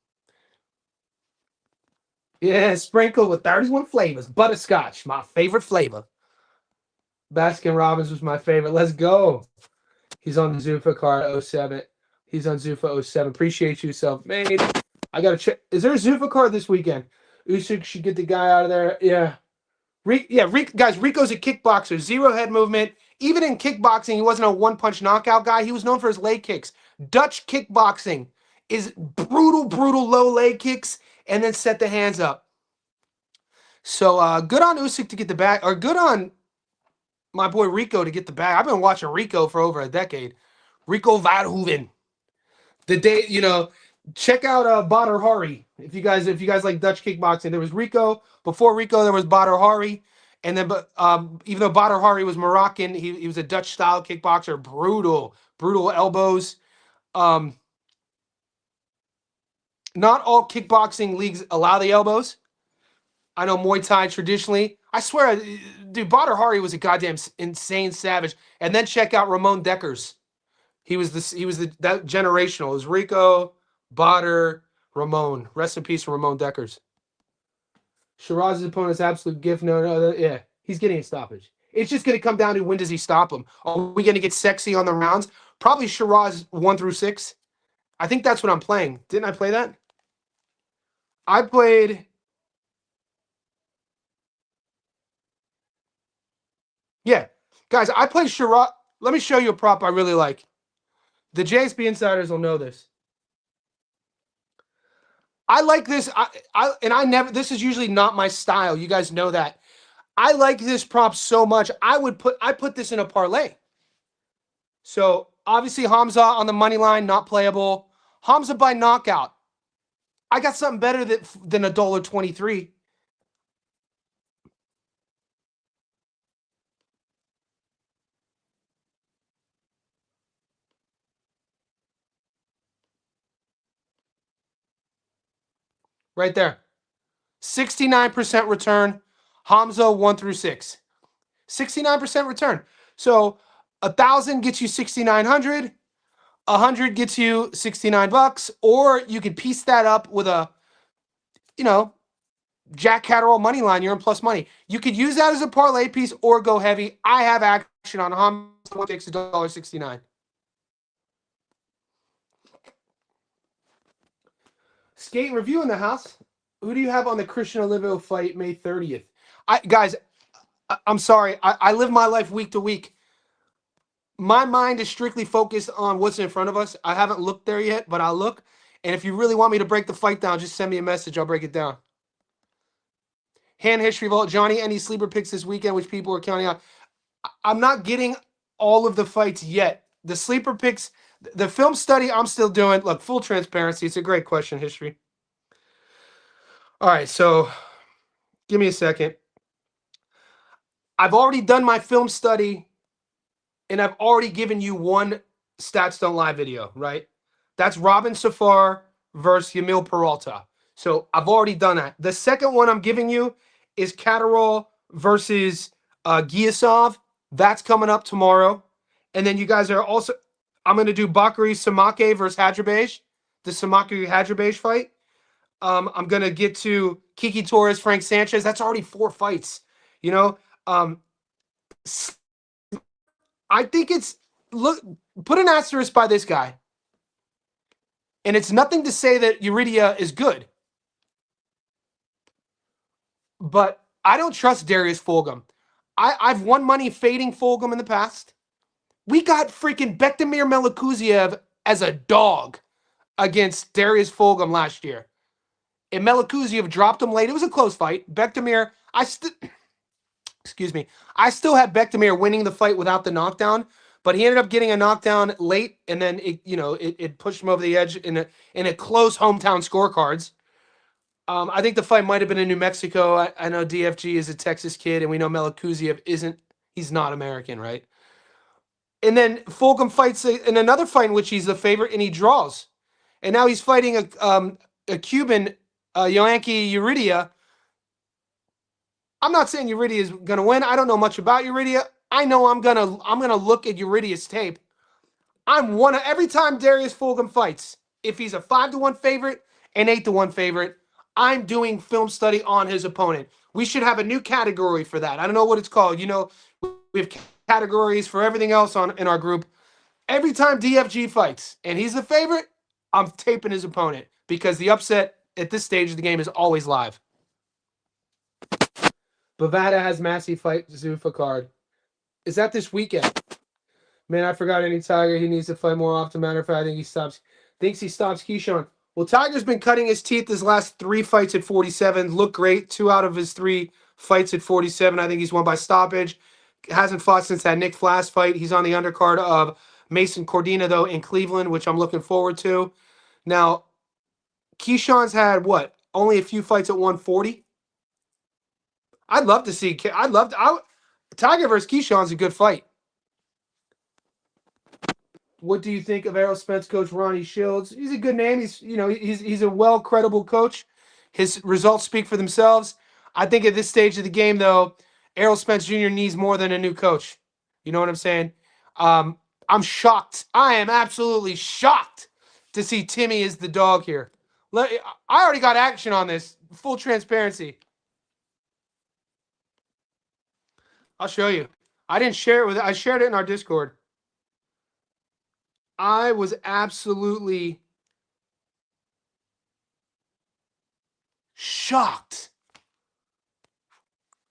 Yeah, sprinkled with 31 flavors. Butterscotch, my favorite flavor. Baskin Robbins was my favorite. Let's go. He's on the Zuffa card 07. He's on Zuffa 07. Appreciate you, self-made. I gotta check. Is there a Zuffa card this weekend? Usyk should get the guy out of there. Yeah. Guys, Rico's a kickboxer. 0 head movement. Even in kickboxing, he wasn't a one-punch knockout guy. He was known for his leg kicks. Dutch kickboxing is brutal low leg kicks and then set the hands up. So good on Usyk to get the bag, or good on my boy Rico to get the bag. I've been watching Rico for over a decade. Rico Verhoeven. The day, check out Badr Hari. If you guys like Dutch kickboxing, there was Rico. Before Rico, there was Badr Hari. And then, even though Badr Hari was Moroccan, he was a Dutch style kickboxer. Brutal elbows. Not all kickboxing leagues allow the elbows. I know Muay Thai traditionally. I swear, dude, Badr Hari was a goddamn insane savage. And then check out Ramon Dekkers. He was that generational. It was Rico, Badr, Ramon. Rest in peace, Ramon Dekkers. Shiraz's opponent's absolute gift. No, yeah, he's getting a stoppage. It's just going to come down to when does he stop him. Are we going to get sexy on the rounds? Probably Shiraz 1 through 6. I think that's what I'm playing. Didn't I play that? I played. Yeah, guys, I played Shiraz. Let me show you a prop I really like. The JSB insiders will know this. I like this. I never. This is usually not my style. You guys know that. I like this prop so much. I put this in a parlay. So obviously Hamza on the money line, not playable. Hamza by knockout. I got something better than $1.23. Right there. 69% return. Hamza 1 through 6. 69% return. So 1,000 gets you 6,900. 100 gets you $69. Or you could piece that up with a, Jack Catterall money line. You're in plus money. You could use that as a parlay piece or go heavy. I have action on Hamza. Takes $1.69. Skate review in the house. Who do you have on the Christian Oliveira fight May 30th? I'm sorry. I live my life week to week. My mind is strictly focused on what's in front of us. I haven't looked there yet, but I'll look. And if you really want me to break the fight down, just send me a message. I'll break it down. Hand history vault. Johnny, any sleeper picks this weekend, which people are counting on? I'm not getting all of the fights yet. The sleeper picks, the film study I'm still doing. Look, full transparency. It's a great question, history. All right, so give me a second. I've already done my film study, and I've already given you one Stats Don't Lie video, right? That's Robin Safar versus Yamil Peralta. So I've already done that. The second one I'm giving you is Catterall versus Giasov. That's coming up tomorrow. And then you guys are also, I'm going to do Bakary Samake versus Hadjabej, the Samake Hadjabej fight. I'm going to get to Kiki Torres, Frank Sanchez. That's already 4 fights. I think put an asterisk by this guy. And it's nothing to say that Uridia is good. But I don't trust Darius Fulgham. I've won money fading Fulgham in the past. We got freaking Bektamir Melikuziev as a dog against Darius Fulgham last year. And Melikuziev dropped him late. It was a close fight. Bektamir, I still had Bektamir winning the fight without the knockdown, but he ended up getting a knockdown late, and then it pushed him over the edge in a close hometown scorecards. I think the fight might have been in New Mexico. I know DFG is a Texas kid, and we know Melikuziev he's not American, right? And then Fulgham fights in another fight in which he's the favorite and he draws. And now he's fighting a Cuban, Yoanki Uridia. I'm not saying Uridia is gonna win. I don't know much about Uridia. I know I'm gonna look at Uridia's tape. Every time Darius Fulgham fights, if he's a 5-1 favorite, an 8-1 favorite, I'm doing film study on his opponent. We should have a new category for that. I don't know what it's called. We have categories for everything else in our group. Every time DFG fights and he's the favorite, I'm taping his opponent because the upset at this stage of the game is always live. Bovada has Massey fight Zuffa card. Is that this weekend? Man, I forgot any Tiger. He needs to fight more often. Matter of fact, I think he stops Keyshawn. Well, Tiger's been cutting his teeth his last 3 fights at 47. Look great. 2 out of his 3 fights at 47. I think he's won by stoppage. Hasn't fought since that Nick Flass fight. He's on the undercard of Mason Cordina, though, in Cleveland, which I'm looking forward to. Now, Keyshawn's had, what, only a few fights at 140? I'd love to see. Tiger versus Keyshawn's a good fight. What do you think of Errol Spence coach Ronnie Shields? He's a good name. He's a well credible coach. His results speak for themselves. I think at this stage of the game, though, Errol Spence Jr. needs more than a new coach. You know what I'm saying? I'm shocked. I am absolutely shocked to see Timmy as the dog here. I already got action on this. Full transparency. I'll show you. I didn't share it I shared it in our Discord. I was absolutely shocked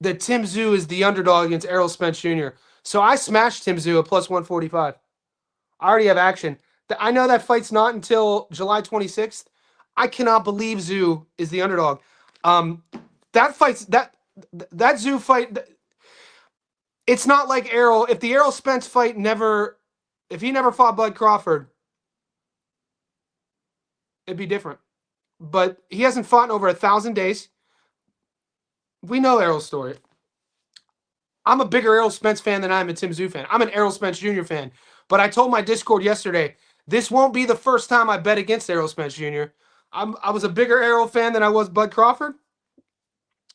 that Tim Tszyu is the underdog against Errol Spence Jr. So I smashed Tim Tszyu at plus 145. I already have action. I know that fight's not until July 26th. I cannot believe Tszyu is the underdog. That Tszyu fight, it's not like Errol. If the Errol Spence fight if he never fought Bud Crawford, it'd be different. But he hasn't fought in over 1,000 days. We know Errol's story. I'm a bigger Errol Spence fan than I'm a Tim Tszyu fan. I'm an Errol Spence Jr. fan. But I told my Discord yesterday, this won't be the first time I bet against Errol Spence Jr. I was a bigger Errol fan than I was Bud Crawford.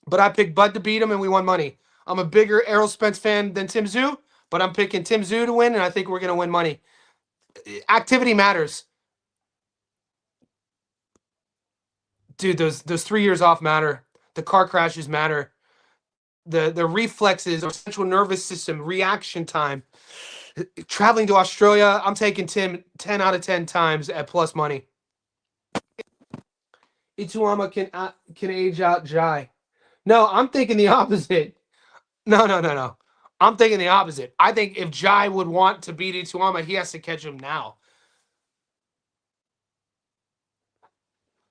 But I picked Bud to beat him and we won money. I'm a bigger Errol Spence fan than Tim Tszyu, but I'm picking Tim Tszyu to win, and I think we're going to win money. Activity matters. Dude, those 3 years off matter. The car crashes matter. The reflexes, or central nervous system, reaction time. Traveling to Australia, I'm taking Tim 10 out of 10 times at plus money. Ituama can age out Jai. No, I'm thinking the opposite. No. I'm thinking the opposite. I think if Jai would want to beat Ituama, he has to catch him now.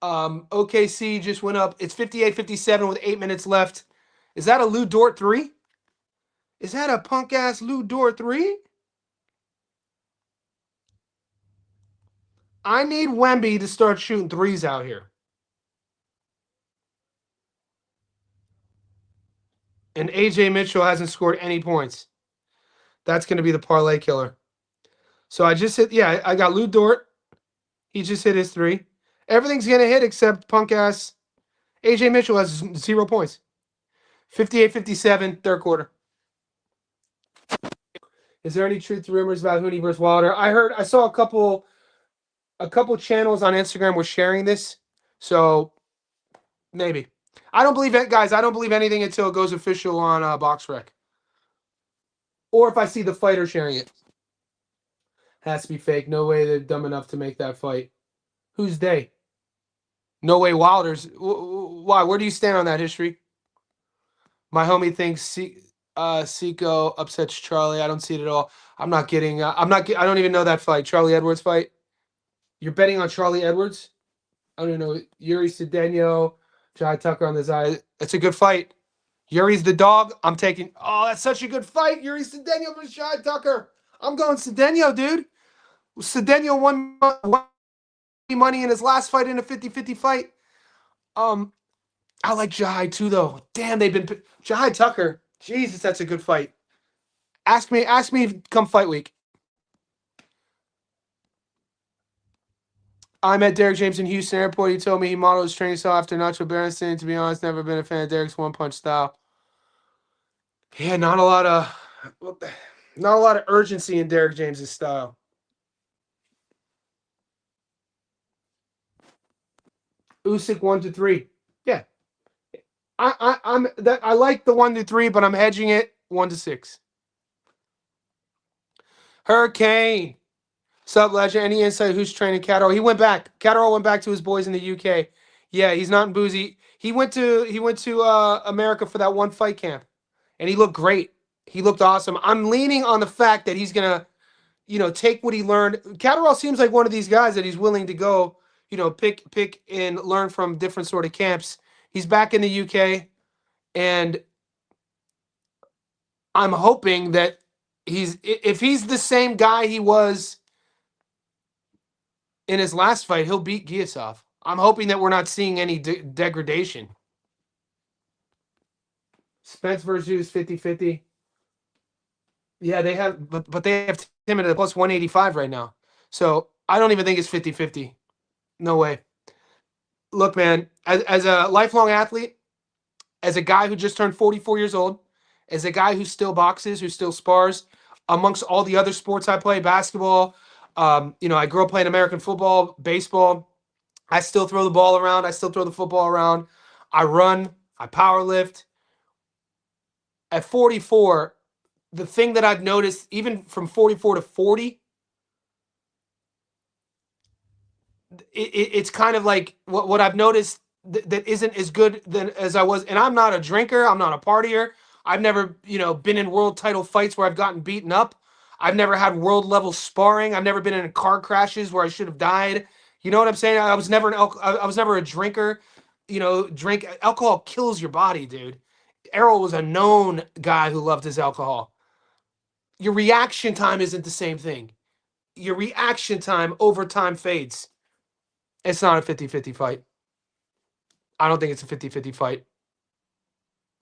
OKC just went up. It's 58-57 with 8 minutes left. Is that a Lou Dort 3? Is that a punk-ass Lou Dort 3? I need Wemby to start shooting threes out here. And AJ Mitchell hasn't scored any points. That's going to be the parlay killer. So I just hit, I got Lou Dort. He just hit his 3. Everything's going to hit except punk-ass AJ Mitchell has 0 points. 58-57, third quarter. Is there any truth to rumors about Hooney versus Wilder? I saw a couple channels on Instagram were sharing this. So maybe. I don't believe it, guys. I don't believe anything until it goes official on BoxRec. Or if I see the fighter sharing it. Has to be fake. No way they're dumb enough to make that fight. Who's they? No way Wilder's. Why? Where do you stand on that history? My homie thinks Seiko upsets Charlie. I don't see it at all. I don't even know that fight. Charlie Edwards fight. You're betting on Charlie Edwards? I don't know. Yuri Cedeno, Jai Tucker on the side. It's a good fight. Yuri's the dog. I'm taking. Oh, that's such a good fight. Yuri Cedeno versus Jai Tucker. I'm going Cedeno, dude. Cedeno won money in his last fight in a 50-50 fight. I like Jai too, though. Damn, they've been Jai Tucker. Jesus, that's a good fight. Ask me come fight week. I met Derek James in Houston Airport. He told me he modeled his training style after Nacho Berenstein. To be honest, never been a fan of Derek's one-punch style. Yeah, not a lot of urgency in Derek James's style. Usyk 1-3. Yeah, I like the 1-3, but I'm hedging it 1-6. Hurricane. Sub legend. Any insight who's training Catterall? He went back. Catterall went back to his boys in the UK. Yeah, he's not in boozy. He went to America for that one fight camp, and he looked great. He looked awesome. I'm leaning on the fact that he's gonna, take what he learned. Catterall seems like one of these guys that he's willing to go, pick and learn from different sort of camps. He's back in the UK, and I'm hoping that if he's the same guy he was in his last fight, he'll beat Giasov. I'm hoping that we're not seeing any degradation. Spence versus 50-50. Yeah, they have, but they have Tim at a plus 185 right now. So I don't even think it's 50-50. No way. Look, man, as a lifelong athlete, as a guy who just turned 44 years old, as a guy who still boxes, who still spars, amongst all the other sports I play, basketball, I grew up playing American football, baseball. I still throw the ball around. I still throw the football around. I run. I power lift. At 44, the thing that I've noticed, even from 44 to 40, it's kind of like what I've noticed that isn't as good as I was. And I'm not a drinker. I'm not a partier. I've never, been in world title fights where I've gotten beaten up. I've never had world level sparring. I've never been in car crashes where I should have died. You know what I'm saying? I was never I was never a drinker. Drink alcohol kills your body, dude. Errol was a known guy who loved his alcohol. Your reaction time isn't the same thing. Your reaction time over time fades. It's not a 50-50 fight. I don't think it's a 50-50 fight.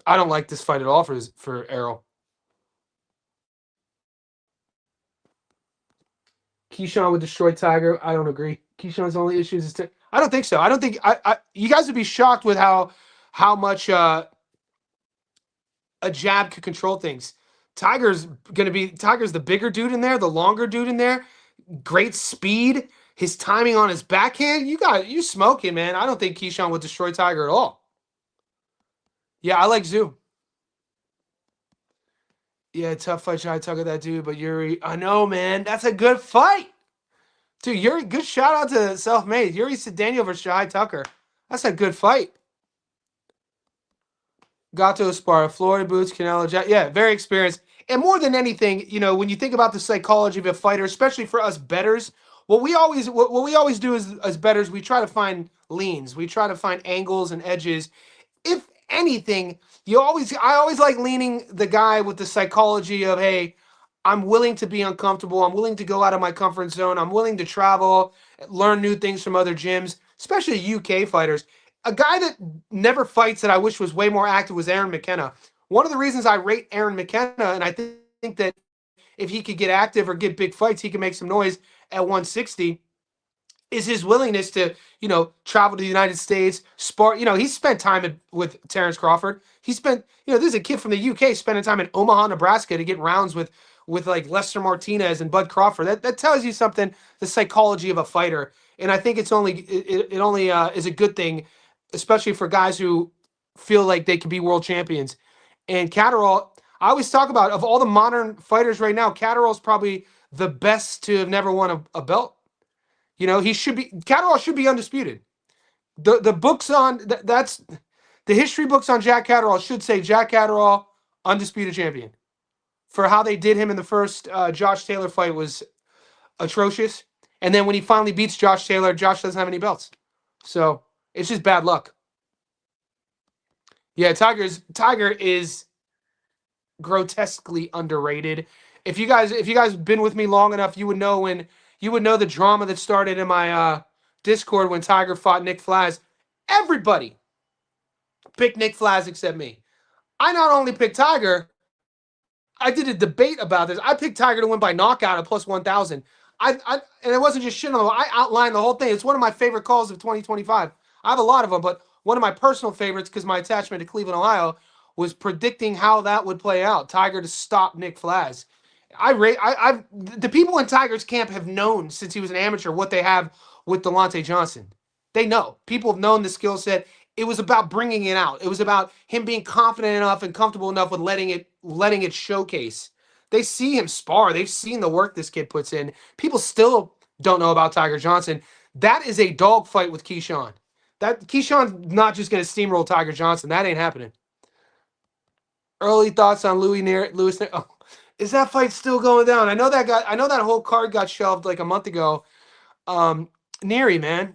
I don't like this fight at all for Errol. Keyshawn would destroy Tiger. I don't agree. Keyshawn's only issues is I don't think so. I don't think you guys would be shocked with how much a jab could control things. Tiger's the bigger dude in there, the longer dude in there. Great speed. His timing on his backhand. You smoking, man. I don't think Keyshawn would destroy Tiger at all. Yeah, I like Zoo. Yeah, tough fight. Shy Tucker, that dude. But Yuri, I know, man. That's a good fight. Dude, Yuri, good shout out to Self-Made. Yuri Daniel versus Shy Tucker. That's a good fight. Gato Esparra, Florida Boots, Canelo, yeah, very experienced. And more than anything, when you think about the psychology of a fighter, especially for us bettors, what we always do as bettors, we try to find leans. We try to find angles and edges. If anything, I always like leaning the guy with the psychology of, hey, I'm willing to be uncomfortable. I'm willing to go out of my comfort zone. I'm willing to travel, learn new things from other gyms, especially UK fighters. A guy that never fights that I wish was way more active was Aaron McKenna. One of the reasons I rate Aaron McKenna, and I think that if he could get active or get big fights, he can make some noise at 160, is his willingness to, travel to the United States, spar. He spent time with Terence Crawford. He spent, there's a kid from the UK spending time in Omaha, Nebraska to get rounds with like Lester Martinez and Bud Crawford. That tells you something, the psychology of a fighter. And I think it only is a good thing, especially for guys who feel like they can be world champions. And Catterall, I always talk about, of all the modern fighters right now, Catterall's probably the best to have never won a belt. Catterall should be undisputed. The books on that's the history books on Jack Catterall should say Jack Catterall undisputed champion. For how they did him in the first Josh Taylor fight was atrocious. And then when he finally beats Josh Taylor, Josh doesn't have any belts. So it's just bad luck. Yeah, Tiger is grotesquely underrated. If you guys been with me long enough, you would know the drama that started in my Discord when Tiger fought Nick Flaz. Everybody picked Nick Flaz except me. I not only picked Tiger, I did a debate about this. I picked Tiger to win by knockout at plus 1,000. and it wasn't just shitting on them. I outlined the whole thing. It's one of my favorite calls of 2025. I have a lot of them, but one of my personal favorites, because my attachment to Cleveland, Ohio, was predicting how that would play out. Tiger to stop Nick Flaz. The people in Tiger's camp have known since he was an amateur what they have with Delonte Johnson. They know. People have known the skill set. It was about bringing it out. It was about him being confident enough and comfortable enough with letting it showcase. They see him spar. They've seen the work this kid puts in. People still don't know about Tiger Johnson. That is a dogfight with Keyshawn. That Keyshawn's not just going to steamroll Tiger Johnson. That ain't happening. Early thoughts on Louis Lewis. Oh, is that fight still going down? I know that whole card got shelved like a month ago. Neary, man,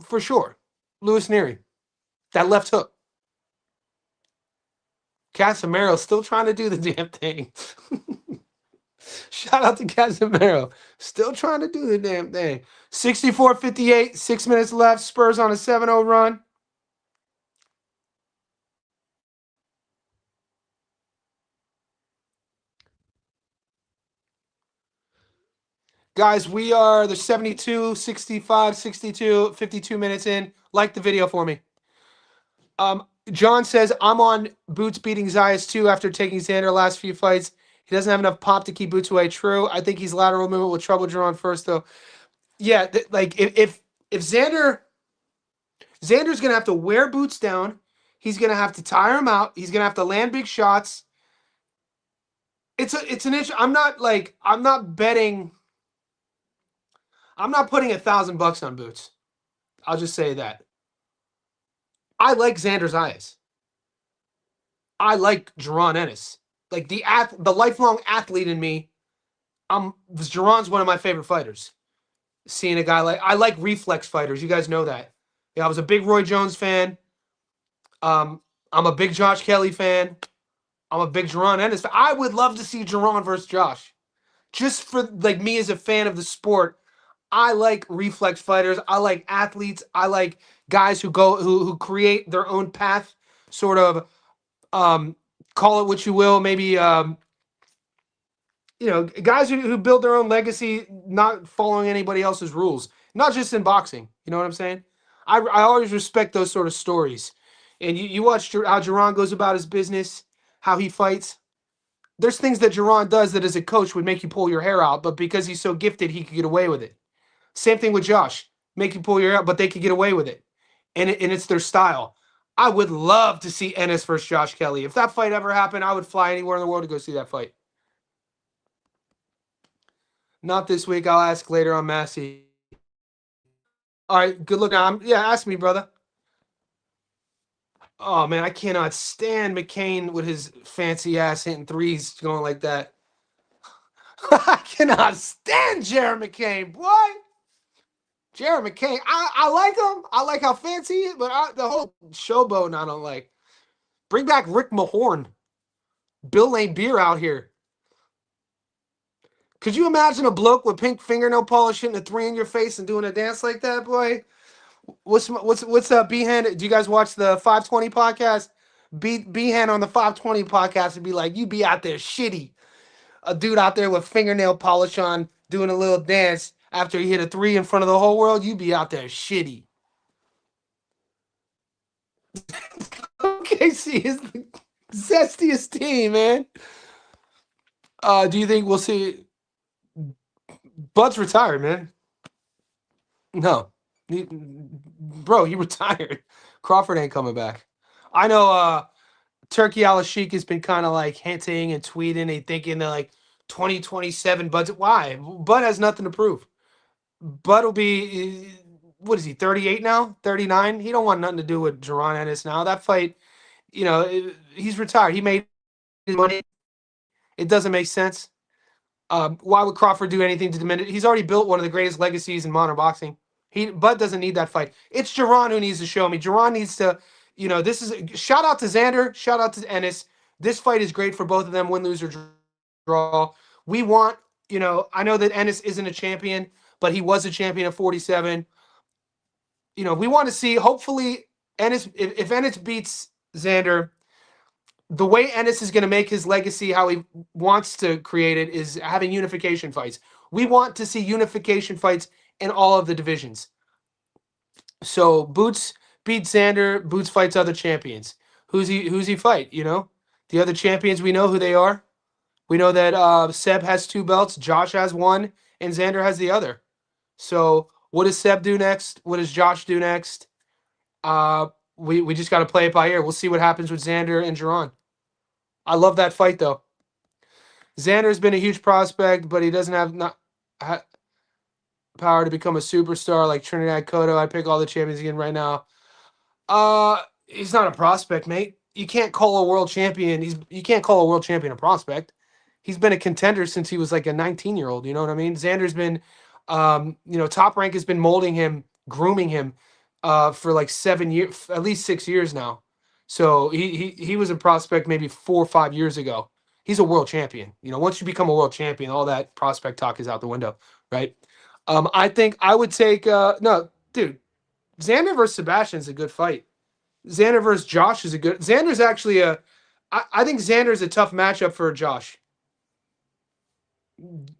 for sure. Lewis Neary, that left hook. Casemiro still trying to do the damn thing. Shout out to Casemiro. Still trying to do the damn thing. 64-58, 6 minutes left. Spurs on a 7-0 run. Guys, we are the 72, 65, 62, 52 minutes in. Like the video for me. John says, I'm on Boots beating Zayas too after taking Xander last few fights. He doesn't have enough pop to keep Boots away. True. I think he's lateral movement will trouble Jerron first, though. Yeah, like if Xander's gonna have to wear Boots down, he's gonna have to tire him out. He's gonna have to land big shots. It's an issue. I'm not betting. I'm not putting $1,000 on Boots. I'll just say that. I like Xander Zayas. I like Jaron Ennis. Like the lifelong athlete in me. Jaron's one of my favorite fighters. Seeing a guy I like reflex fighters. You guys know that. Yeah, I was a big Roy Jones fan. I'm a big Josh Kelly fan. I'm a big Jaron Ennis fan. I would love to see Jaron versus Josh. Just for like me as a fan of the sport, I like reflex fighters. I like athletes. I like guys who create their own path, sort of call it what you will, maybe guys who build their own legacy, not following anybody else's rules. Not just in boxing. You know what I'm saying? I always respect those sort of stories. And you watch how Jaron goes about his business, how he fights. There's things that Jaron does that as a coach would make you pull your hair out, but because he's so gifted, he could get away with it. Same thing with Josh. Make you pull your hair out, but they could get away with it. And it's their style. I would love to see Ennis versus Josh Kelly. If that fight ever happened, I would fly anywhere in the world to go see that fight. Not this week. I'll ask later on Massey. All right, good look. Ask me, brother. Oh, man, I cannot stand McCain with his fancy ass hitting threes going like that. I cannot stand Jared McCain, boy. Jared McCain, I like him. I like how fancy he is, but the whole showboat I don't like. Bring back Rick Mahorn. Bill Lane Beer out here. Could you imagine a bloke with pink fingernail polish hitting a three in your face and doing a dance like that, boy? What's Behan? Do you guys watch the 520 podcast? Behan on the 520 podcast would be like, you be out there shitty. A dude out there with fingernail polish on doing a little dance after he hit a three in front of the whole world, you be out there shitty. OKC is the zestiest team, man. Do you think we'll see? Bud's retired, man. No. He retired. Crawford ain't coming back. I know Turkey Al-Sheikh has been kind of like hinting and tweeting and thinking that like 2027 Bud's. Why? Bud has nothing to prove. Bud will be, what is he, 38 now? 39? He don't want nothing to do with Jaron Ennis now. That fight, he's retired. He made his money. It doesn't make sense. Why would Crawford do anything to diminish? He's already built one of the greatest legacies in modern boxing. Bud doesn't need that fight. It's Jaron who needs to show me. Jaron needs to, this is shout out to Xander, shout out to Ennis. This fight is great for both of them, win, lose, or draw. We want, I know that Ennis isn't a champion, but he was a champion at 47. We want to see, hopefully, Ennis, if Ennis beats Xander, the way Ennis is going to make his legacy, how he wants to create it, is having unification fights. We want to see unification fights in all of the divisions. So Boots beats Xander. Boots fights other champions. Who's he fight? You know, the other champions, we know who they are. We know that Seb has 2 belts, Josh has 1, and Xander has the other. So what does Seb do next? What does Josh do next? We just got to play it by ear. We'll see what happens with Xander and Jerron. I love that fight though. Xander's been a huge prospect, but he doesn't have power to become a superstar like Trinidad Cotto. I pick all the champions again right now. He's not a prospect, mate. You can't call a world champion. You can't call a world champion a prospect. He's been a contender since he was like a 19-year-old. You know what I mean? Xander's been, Top Rank has been molding him, grooming him, for like 7 years, at least 6 years now. So he was a prospect maybe 4 or 5 years ago. He's a world champion. You know, once you become a world champion, all that prospect talk is out the window, right? I think I would take no, dude. Xander versus Sebastian is a good fight. Xander versus Josh is a good. Xander's actually I think Xander's a tough matchup for Josh.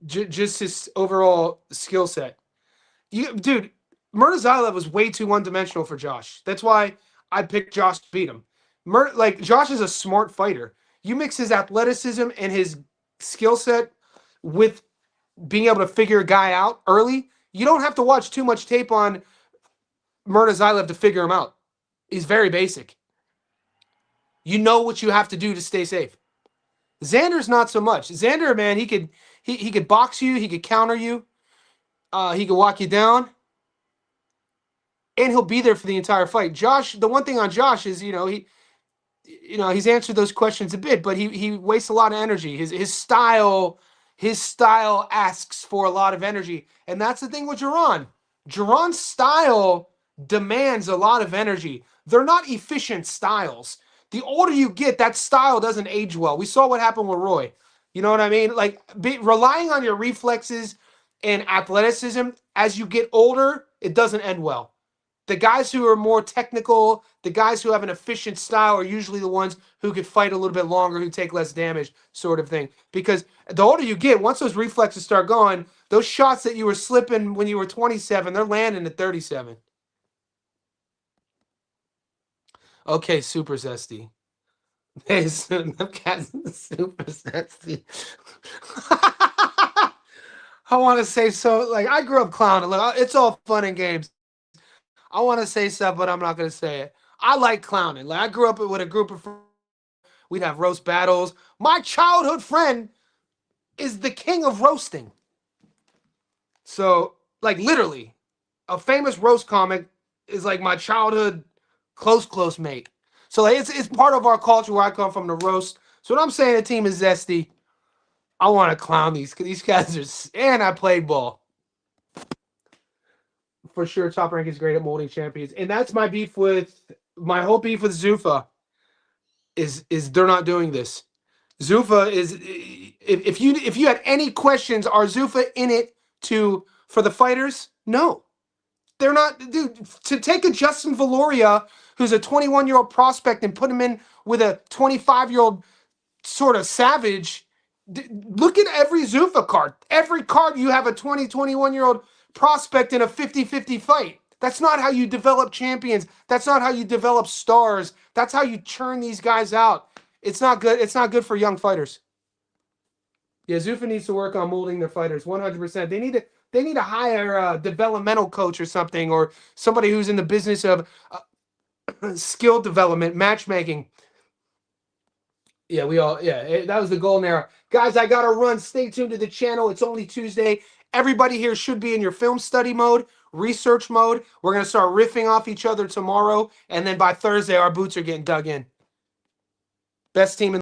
Just his overall skill set. Dude, Murtazaev was way too one-dimensional for Josh. That's why I picked Josh to beat him. Josh is a smart fighter. You mix his athleticism and his skill set with being able to figure a guy out early. You don't have to watch too much tape on Murtazaev to figure him out. He's very basic. You know what you have to do to stay safe. Xander's not so much. Xander, man, he could box you, he could counter you, he could walk you down, and he'll be there for the entire fight. Josh, the one thing on Josh is, he's answered those questions a bit, but he wastes a lot of energy. His style asks for a lot of energy, and that's the thing with Jerron. Jerron's style demands a lot of energy. They're not efficient styles. The older you get, that style doesn't age well. We saw what happened with Roy. You know what I mean? Like relying on your reflexes and athleticism as you get older, it doesn't end well. The guys who are more technical, the guys who have an efficient style are usually the ones who could fight a little bit longer, who take less damage, sort of thing. Because the older you get, once those reflexes start going, those shots that you were slipping when you were 27, they're landing at 37. Okay, super zesty. Hey, them cats super zesty. I want to say so. Like, I grew up clowning. Look, it's all fun and games. I want to say stuff, but I'm not going to say it. I like clowning. Like, I grew up with a group of friends. We'd have roast battles. My childhood friend is the king of roasting. So, like, literally, a famous roast comic is like my childhood close mate. So, like, it's part of our culture where I come from, the roast. So, what I'm saying, the team is zesty. I want to clown these guys are, and I played ball. For sure, Top Rank is great at molding champions, and that's my whole beef with Zuffa. Is they're not doing this. Zuffa is if you had any questions, are Zuffa in it for the fighters? No, they're not. Dude, to take a Justin Valoria, who's a 21-year-old prospect, and put him in with a 25-year-old sort of savage. Look at every Zuffa card. Every card you have a 21-year-old prospect in a 50-50 fight. That's not how you develop champions. That's not how you develop stars. That's how you churn these guys out. It's not good. It's not good for young fighters. Yeah, Zuffa needs to work on molding their fighters 100%. They need to hire a developmental coach or something, or somebody who's in the business of skill development, matchmaking. Yeah, that was the golden era. Guys, I got to run. Stay tuned to the channel. It's only Tuesday. Everybody here should be in your film study mode, research mode. We're going to start riffing off each other tomorrow, and then by Thursday, our boots are getting dug in. Best team in